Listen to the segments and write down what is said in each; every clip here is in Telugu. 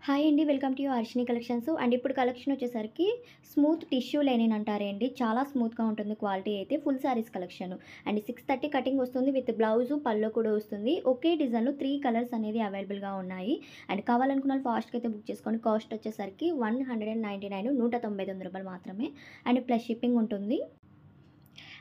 హాయ్ అండి. Welcome to Harshini collections. And ఇప్పుడు కలెక్షన్ వచ్చేసరికి స్మూత్ టిష్యూ లెనిన్ అంటారండి. చాలా స్మూత్‌గా ఉంటుంది క్వాలిటీ అయితే. Full saris collection. And 630 cutting వస్తుంది విత్ బ్లౌజు, పళ్ళు కూడా వస్తుంది. ఒకే డిజైన్‌లో 3 కలర్స్ అనేది అవైలబుల్‌గా ఉన్నాయి. అండ్ కావాలనుకున్న వాళ్ళు ఫాస్ట్‌గా అయితే బుక్ చేసుకోండి. కాస్ట్ వచ్చేసరికి 199 199 మాత్రమే. అండ్ ప్లస్ షిప్పింగ్ ఉంటుంది.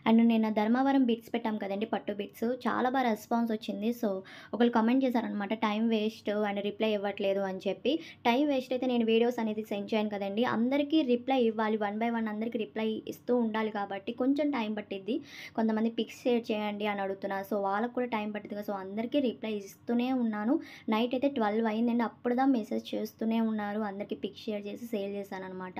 అండ్ నేను ధర్మవరం బిట్స్ పెట్టాం కదండీ! పట్టు బిట్స్. చాలా బాగా రెస్పాన్స్ వచ్చింది. సో, ఒకళ్ళు కామెంట్ చేశారనమాట. టైం వేస్ట్ అండ్ రిప్లై ఇవ్వట్లేదు అని చెప్పి. టైం వేస్ట్ అయితే నేను వీడియోస్ అనేది సెండ్ చేయను కదండీ! అందరికీ రిప్లై ఇవ్వాలి. వన్ బై వన్ అందరికీ రిప్లై ఇస్తూ ఉండాలి కాబట్టి కొంచెం టైం పట్టిద్ది. కొంతమంది పిక్స్ షేర్ చేయండి అని అడుగుతున్నారు. సో, వాళ్ళకి కూడా టైం పట్టిద్ది కదా! సో, అందరికీ రిప్లై ఇస్తూనే ఉన్నాను. నైట్ అయితే 12 అయిందండి. అప్పుడుదా మెసేజ్ చేస్తూనే ఉన్నారు. అందరికీ పిక్స్ షేర్ చేసి సేల్ చేశాననమాట.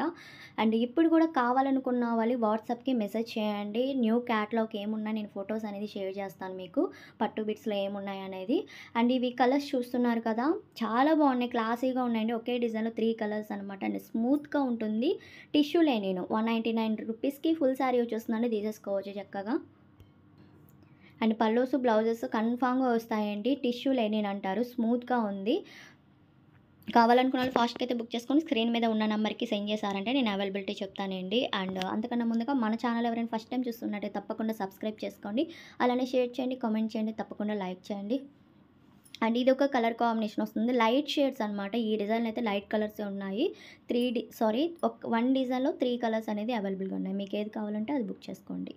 అండ్ ఇప్పుడు కూడా కావాలనుకున్న వాళ్ళు వాట్సాప్‌కి మెసేజ్ చేయండి. న్యూ క్యాటలాగ్ ఏమున్నా నేను ఫోటోస్ అనేది షేర్ చేస్తాను మీకు. పట్టు బిట్స్‌లో ఏమున్నాయనేది. అండ్ ఇవి కలర్స్ చూస్తున్నారు కదా! చాలా బాగున్నాయి. క్లాసీగా ఉన్నాయండి. ఒకే డిజైన్‌లో 3 కలర్స్ అనమాట. అండ్ స్మూత్‌గా ఉంటుంది. టిష్యూ లెనిన్ 199 రూపీస్‌కి ఫుల్ సారీ వచ్చేస్తుందండి. తీసేసుకోవచ్చు చక్కగా. అండ్ పల్లోస్, బ్లౌజెస్ కన్ఫామ్‌గా వస్తాయండి. టిష్యూ లెనిన్ అంటారు. స్మూత్‌గా ఉంది. కావాలనుకున్న వాళ్ళు ఫాస్ట్‌గా అయితే బుక్ చేసుకొని స్క్రీన్ మీద ఉన్న నంబర్‌కి సెండ్ చేశారంటే నేను అవైలబిలిటీ చెప్తానండి. అండ్ అంతకన్నా ముందుగా మన ఛానల్ ఎవరైనా ఫస్ట్ టైం చూస్తున్నట్టయితే తప్పకుండా సబ్స్క్రైబ్ చేసుకోండి. అలానే షేర్ చేయండి, కామెంట్ చేయండి, తప్పకుండా లైక్ చేయండి. అండ్ ఇదొక కలర్ కాంబినేషన్ వస్తుంది. లైట్ షేడ్స్ అనమాట. ఈ డిజైన్‌లో అయితే లైట్ కలర్సే ఉన్నాయి. 1 డిజైన్‌లో 3 కలర్స్ అనేది అవైలబుల్‌గా ఉన్నాయి. మీకు ఏది కావాలంటే అది బుక్ చేసుకోండి.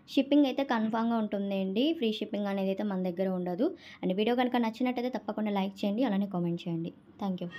షిప్పింగ్ అయితే కన్ఫామ్‌గా ఉంటుందండి. ఫ్రీ షిప్పింగ్ అనేది అయితే మన దగ్గర ఉండదు. అండ్ వీడియో గనుక నచ్చినట్టయితే తప్పకుండా లైక్ చేయండి. అలానే కామెంట్ చేయండి. Thank you.